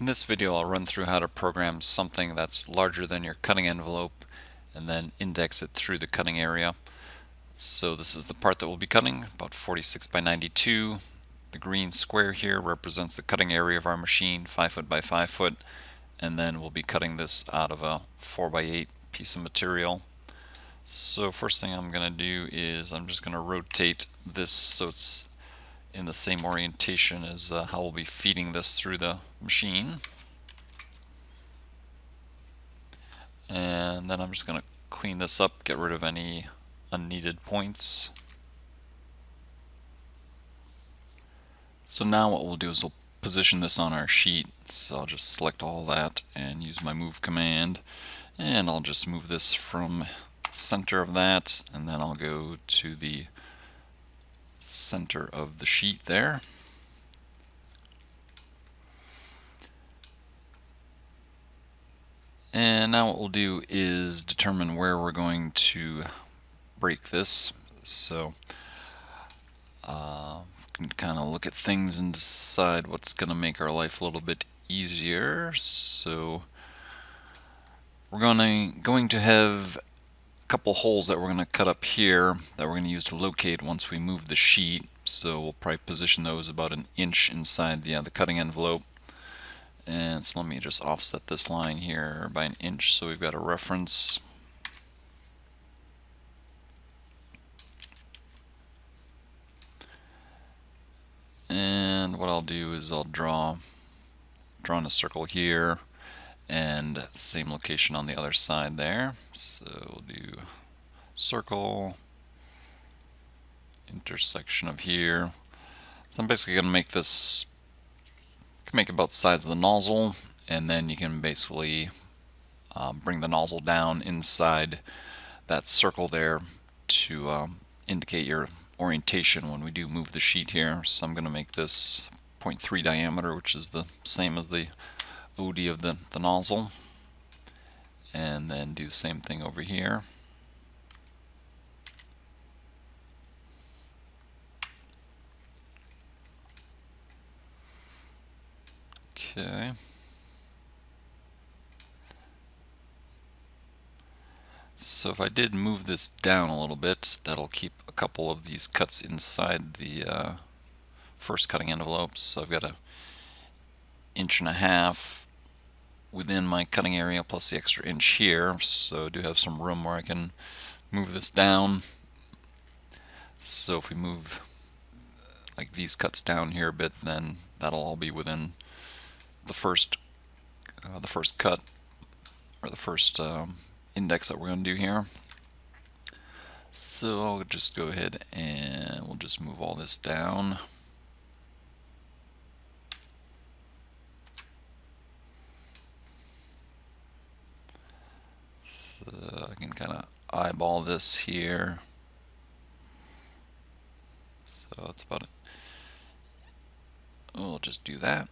In this video I'll run through how to program something that's larger than your cutting envelope and then index it through the cutting area. So this is the part that we'll be cutting, about 46 by 92. The green square here represents the cutting area of our machine, 5 foot by 5 foot, and then we'll be cutting this out of a 4 by 8 piece of material. So first thing I'm going to do is I'm just going to rotate this so it's in the same orientation as how we'll be feeding this through the machine. And then I'm just going to clean this up, get rid of any unneeded points. So now what we'll do is we'll position this on our sheet. So I'll just select all that and use my move command, and I'll just move this from center of that, and then I'll go to the center of the sheet there. And now what we'll do is determine where we're going to break this. So we can kind of look at things and decide what's going to make our life a little bit easier. So we're going to have a couple holes that we're going to cut up here that we're going to use to locate once we move the sheet. So we'll probably position those about an inch inside the cutting envelope. And so let me just offset this line here by an inch so we've got a reference. And what I'll do is I'll draw in a circle here, and same location on the other side there. So we'll do circle, intersection of here. So I'm basically going to make this, can make it both sides of the nozzle, and then you can basically bring the nozzle down inside that circle there to indicate your orientation when we do move the sheet here. So I'm going to make this 0.3 diameter, which is the same as the OD of the nozzle, and then do the same thing over here. Okay. So if I did move this down a little bit, that'll keep a couple of these cuts inside the first cutting envelopes. So I've got an 1.5 inch within my cutting area plus the extra inch here. So I do have some room where I can move this down. So if we move like these cuts down here a bit, then that'll all be within the first cut, or the first index that we're going to do here. So I'll just go ahead and we'll just move all this down. So I can kind of eyeball this here. So that's about it. We'll just do that.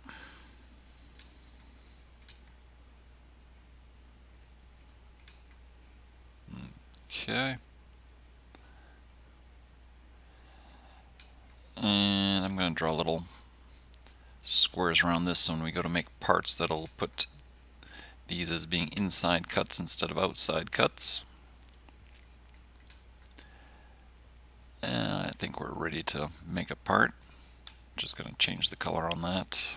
Okay. And I'm going to draw little squares around this, so when we go to make parts, that'll put these as being inside cuts instead of outside cuts. And I think we're ready to make a part. Just going to change the color on that.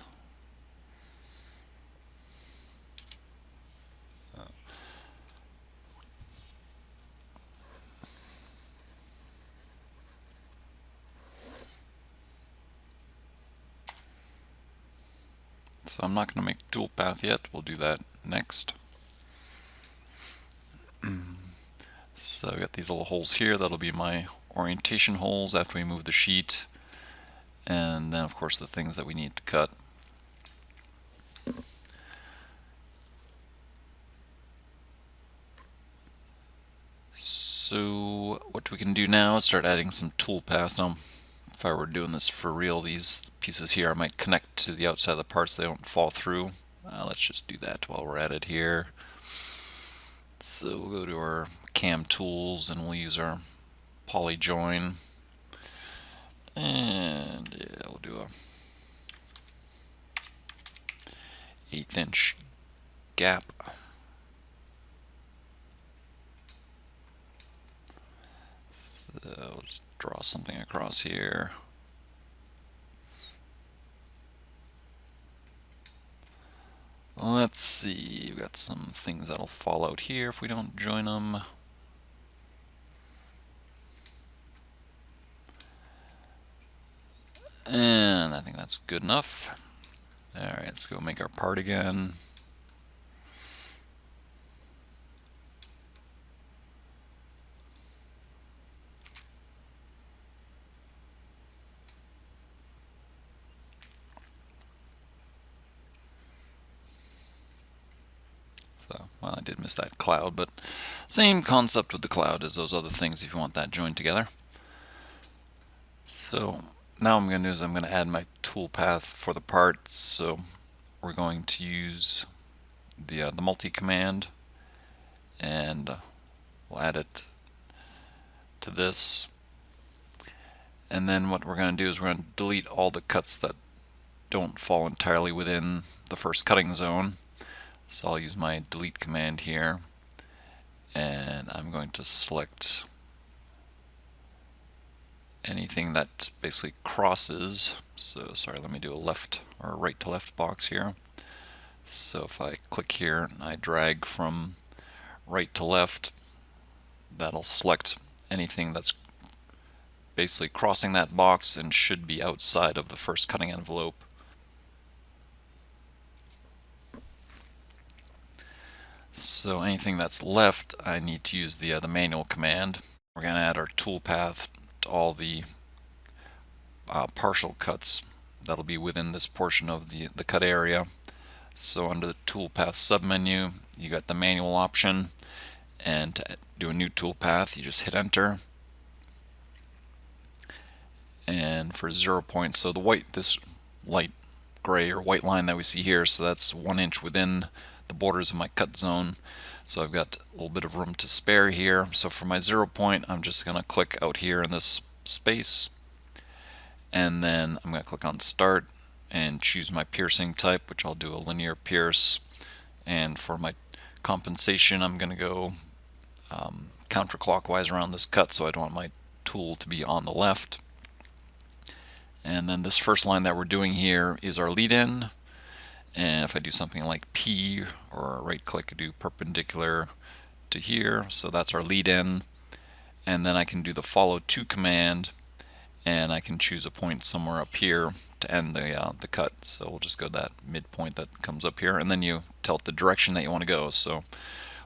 So I'm not going to make toolpath yet, we'll do that next. So I've got these little holes here, that'll be my orientation holes after we move the sheet, and then of course the things that we need to cut. So what we can do now is start adding some toolpaths. Now if I were doing this for real, these pieces here I might connect to the outside of the parts so they don't fall through. Let's just do that while we're at it here. So we'll go to our cam tools and we'll use our poly join, and yeah, we'll do a 1/8 inch gap. So we'll just draw something across here. Let's see, we've got some things that'll fall out here if we don't join them. And I think that's good enough. Alright, let's go make our part again. So, well, I did miss that cloud, but same concept with the cloud as those other things if you want that joined together. So now what I'm going to do is I'm going to add my toolpath for the part. So we're going to use the multi command, and we'll add it to this. And then what we're going to do is we're going to delete all the cuts that don't fall entirely within the first cutting zone. So I'll use my delete command here, and I'm going to select anything that basically crosses. So sorry, let me do a left or right to left box here. So if I click here and I drag from right to left, that'll select anything that's basically crossing that box and should be outside of the first cutting envelope. So anything that's left, I need to use the manual command. We're going to add our toolpath to all the partial cuts that'll be within this portion of the cut area. So under the toolpath submenu, you got the manual option, and to do a new toolpath, you just hit enter. And for 0 point, so the white, this light gray or white line that we see here, so that's 1 inch within the borders of my cut zone. So I've got a little bit of room to spare here. So for my 0 point, I'm just going to click out here in this space, and then I'm going to click on start and choose my piercing type, which I'll do a linear pierce. And for my compensation, I'm going to go counterclockwise around this cut, so I don't want my tool to be on the left. And then this first line that we're doing here is our lead in, and if I do something like P or right click, do perpendicular to here, so that's our lead in. And then I can do the follow to command, and I can choose a point somewhere up here to end the cut. So we'll just go to that midpoint that comes up here, and then you tell it the direction that you want to go. So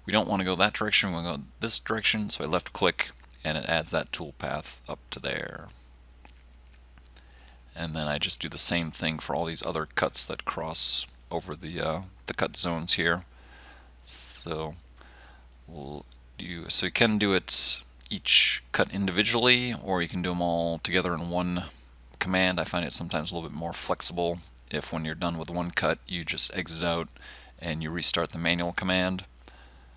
we don't want to go that direction, we want to go this direction, so I left click and it adds that toolpath up to there. And then I just do the same thing for all these other cuts that cross over the cut zones here. So we'll do, so you can do it each cut individually, or you can do them all together in one command. I find it sometimes a little bit more flexible if when you're done with one cut you just exit out and you restart the manual command.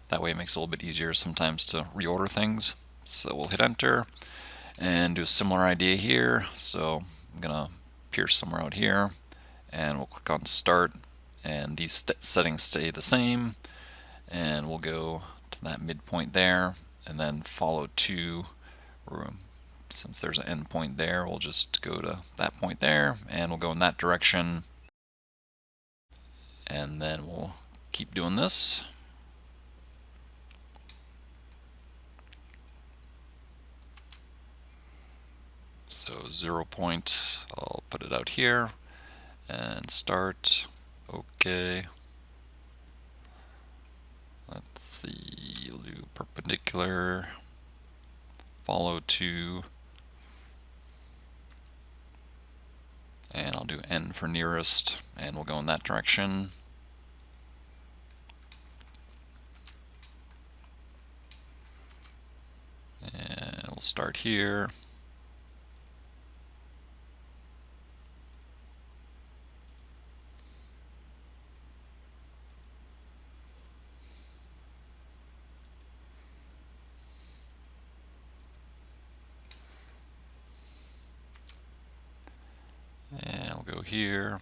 That way it makes it a little bit easier sometimes to reorder things. So we'll hit enter and do a similar idea here. So I'm gonna pierce somewhere out here, and we'll click on start, and these settings stay the same, and we'll go to that midpoint there and then follow to, since there's an end point there, we'll just go to that point there and we'll go in that direction, and then we'll keep doing this. So 0 point, I'll put it out here and start. Okay. Let's see, you'll do perpendicular, follow to, and I'll do N for nearest, and we'll go in that direction. And we'll start here. And I'll go here.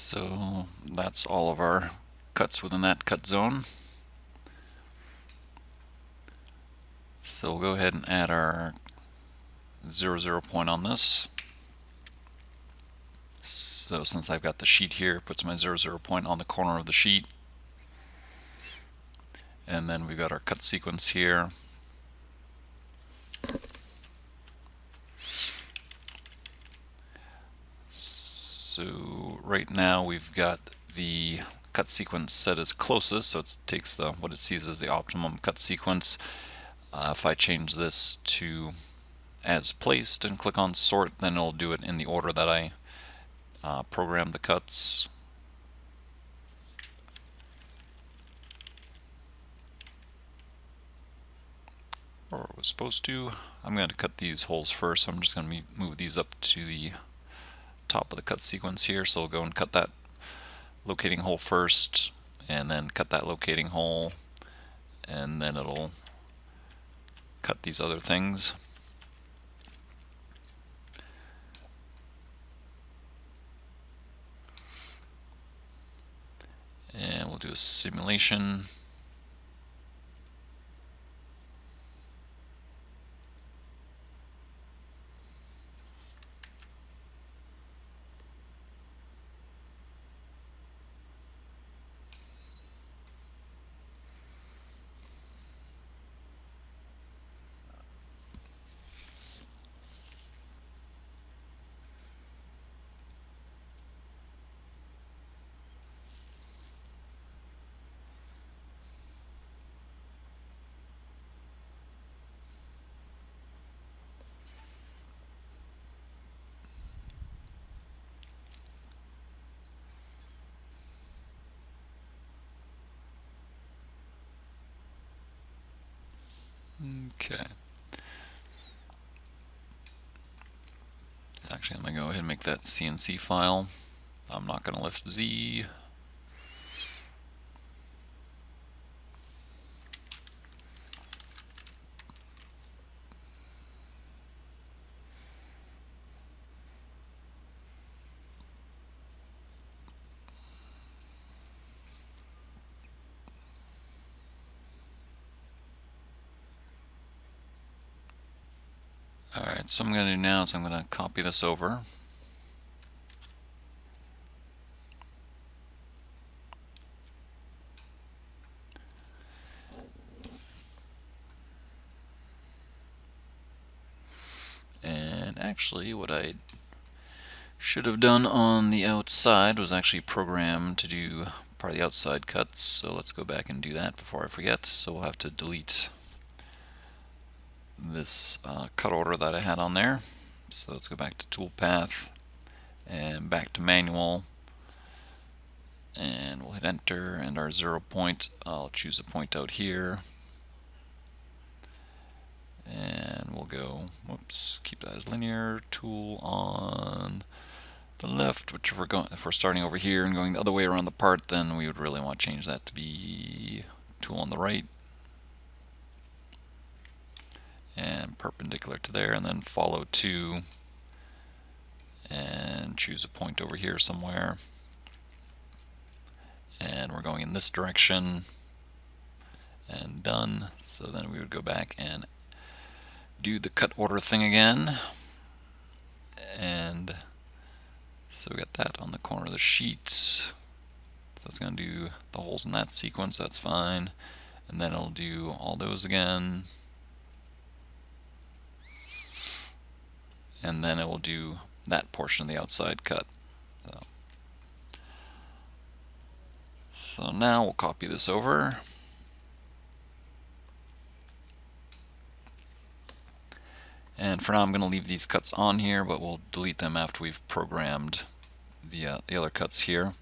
So that's all of our cuts within that cut zone. So we'll go ahead and add our 0, point on this. So since I've got the sheet here, it puts my 0, point on the corner of the sheet. And then we've got our cut sequence here. So right now we've got the cut sequence set as closest, so it takes what it sees as the optimum cut sequence. If I change this to as placed and click on sort, then it'll do it in the order that I programmed the cuts. Or it was supposed to. I'm going to cut these holes first, so I'm just going to move these up to the top of the cut sequence here. So I'll go and cut that locating hole first, and then cut that locating hole, and then it'll cut these other things. And we'll do a simulation. Okay. Actually, I'm going to go ahead and make that CNC file. I'm not going to lift Z. Alright, so what I'm going to do now is I'm going to copy this over. And actually, what I should have done on the outside was actually program to do part of the outside cuts. So let's go back and do that before I forget. So we'll have to delete this cut order that I had on there. So let's go back to toolpath and back to manual, and we'll hit enter, and our 0 point, I'll choose a point out here, and we'll go, whoops, keep that as linear, tool on the left, which if we're starting over here and going the other way around the part, then we would really want to change that to be tool on the right, and perpendicular to there, and then follow to, and choose a point over here somewhere, and we're going in this direction, and done. So then we would go back and do the cut order thing again, and so we got that on the corner of the sheet. So it's going to do the holes in that sequence, that's fine, and then it'll do all those again, and then it will do that portion of the outside cut. So now we'll copy this over. And for now I'm going to leave these cuts on here, but we'll delete them after we've programmed the other cuts here.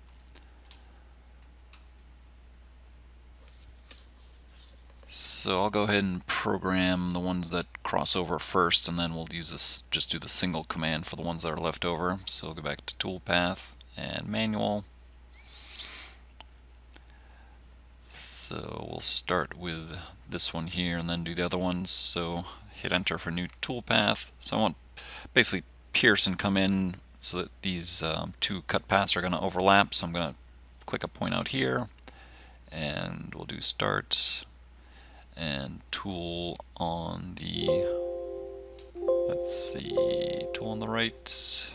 So I'll go ahead and program the ones that cross over first, and then we'll use this, just do the single command for the ones that are left over. So we'll go back to toolpath and manual. So we'll start with this one here and then do the other ones. So hit enter for new toolpath. So I want basically Pearson come in so that these two cut paths are going to overlap. So I'm going to click a point out here, and we'll do start and tool on the, let's see, tool on the right.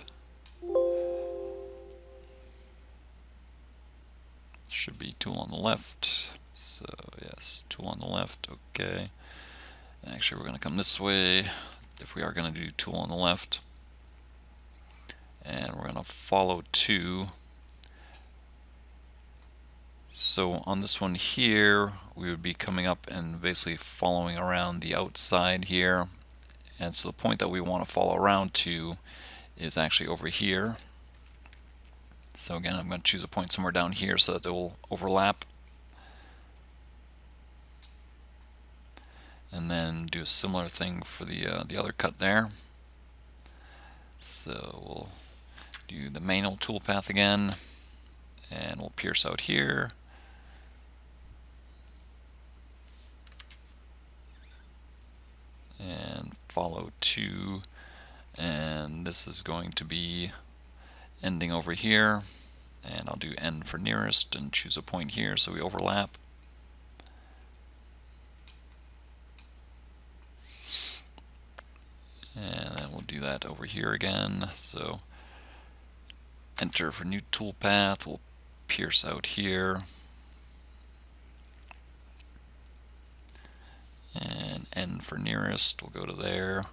Should be tool on the left. So yes, tool on the left. Okay. Actually, we're going to come this way if we are going to do tool on the left. And we're going to follow 2. So on this one here, we would be coming up and basically following around the outside here. And so the point that we want to follow around to is actually over here. So again, I'm going to choose a point somewhere down here so that it will overlap. And then do a similar thing for the other cut there. So we'll do the manual toolpath again, and we'll pierce out here. And follow 2, and this is going to be ending over here, and I'll do end for nearest and choose a point here so we overlap. And then we'll do that over here again. So enter for new toolpath, we'll pierce out here, and end for nearest, we'll go to there,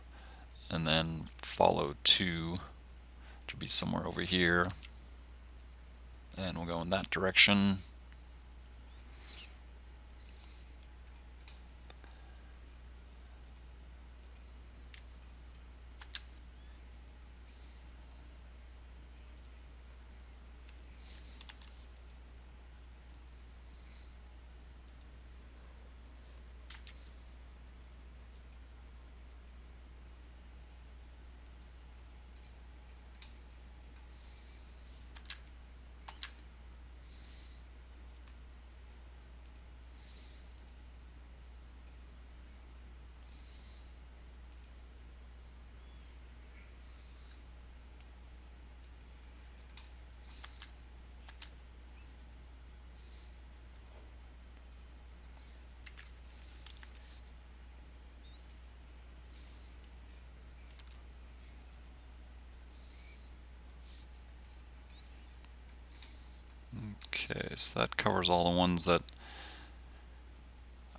and then follow 2 to be somewhere over here, and we'll go in that direction. Okay, so that covers all the ones that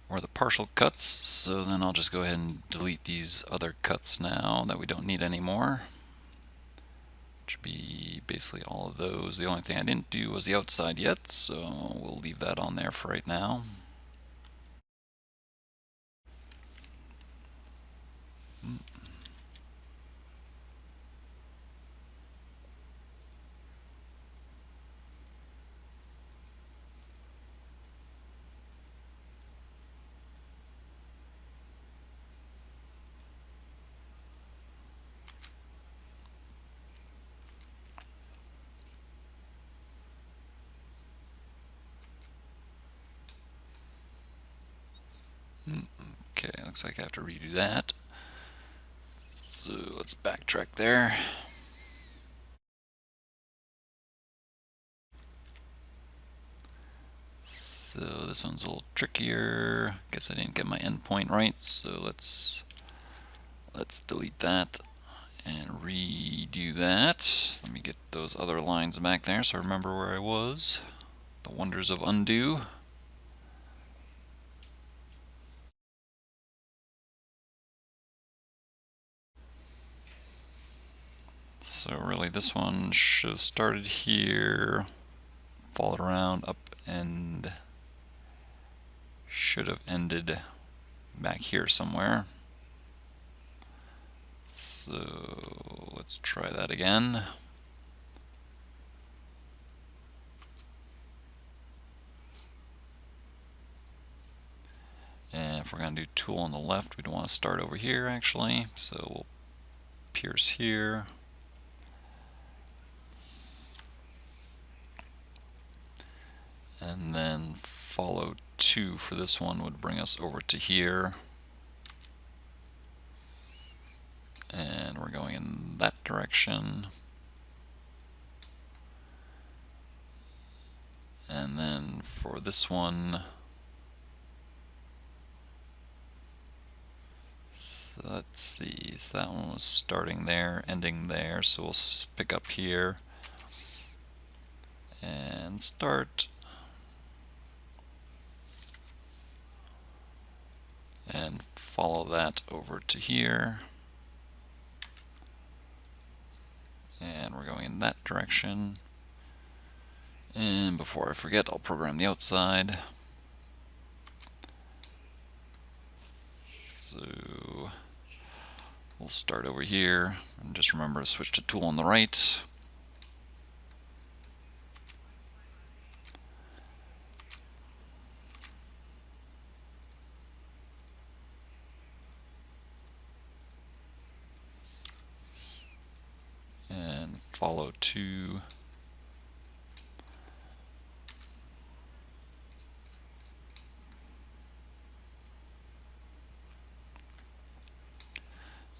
were the partial cuts. So then I'll just go ahead and delete these other cuts now that we don't need anymore. Which would be basically all of those. The only thing I didn't do was the outside yet, so we'll leave that on there for right now. Okay, looks like I have to redo that. So let's backtrack there. So this one's a little trickier. Guess I didn't get my endpoint right, so let's delete that and redo that. Let me get those other lines back there so I remember where I was. The wonders of undo. So really this one should have started here, followed around up, and should have ended back here somewhere. So let's try that again. And if we're going to do tool on the left, we don't want to start over here actually. So we'll pierce here. And then follow 2 for this one would bring us over to here. And we're going in that direction. And then for this one, so let's see, so that one was starting there, ending there, so we'll pick up here and start. And follow that over to here. And we're going in that direction. And before I forget, I'll program the outside. So we'll start over here, and just remember to switch to tool on the right. And follow to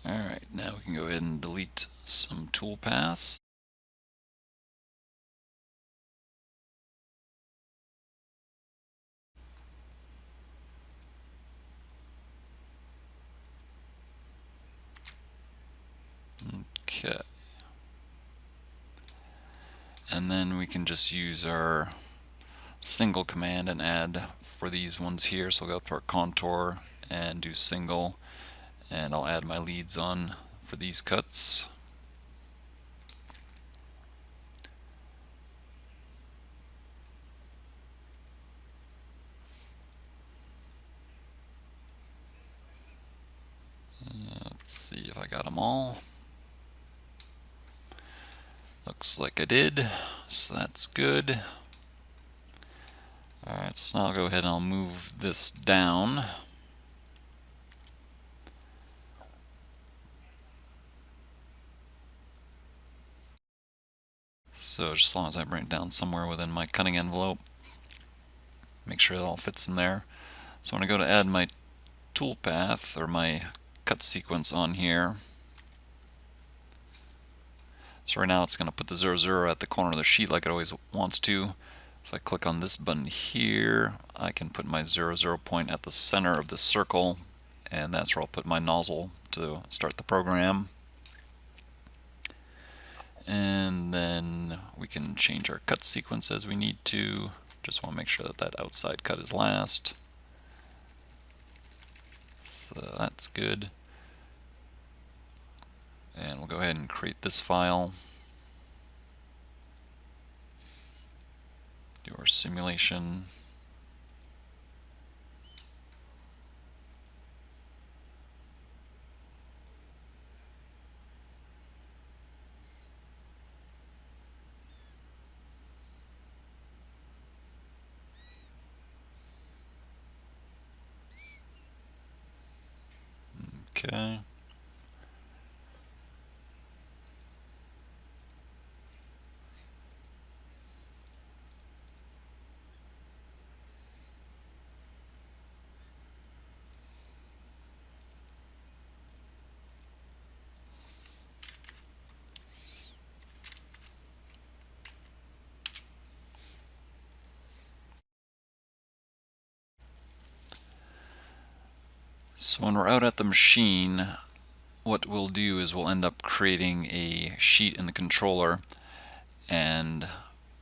Alright, now we can go ahead and delete some toolpaths. Okay. And then we can just use our single command and add for these ones here. So we'll go up to our contour and do single, and I'll add my leads on for these cuts. Let's see if I got them all. Looks like I did, so that's good. Alright, so now I'll go ahead and I'll move this down. So just as long as I bring it down somewhere within my cutting envelope, make sure it all fits in there. So when I go to add my toolpath or my cut sequence on here, so right now it's going to put the 0, 0 at the corner of the sheet like it always wants to. If I click on this button here, I can put my 0, 0 point at the center of the circle, and that's where I'll put my nozzle to start the program. And then we can change our cut sequence as we need to. Just want to make sure that that outside cut is last. So that's good. And we'll go ahead and create this file. Do our simulation. Okay. So when we're out at the machine, what we'll do is we'll end up creating a sheet in the controller, and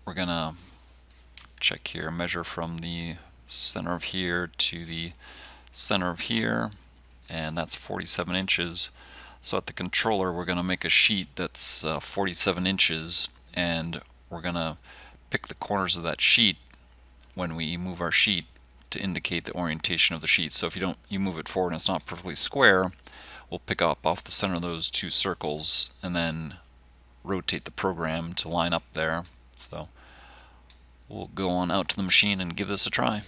we're gonna check here, measure from the center of here to the center of here, and that's 47 inches. So at the controller we're going to make a sheet that's 47 inches, and we're going to pick the corners of that sheet when we move our sheet to indicate the orientation of the sheet. So if you move it forward and it's not perfectly square, we'll pick up off the center of those two circles and then rotate the program to line up there. So we'll go on out to the machine and give this a try.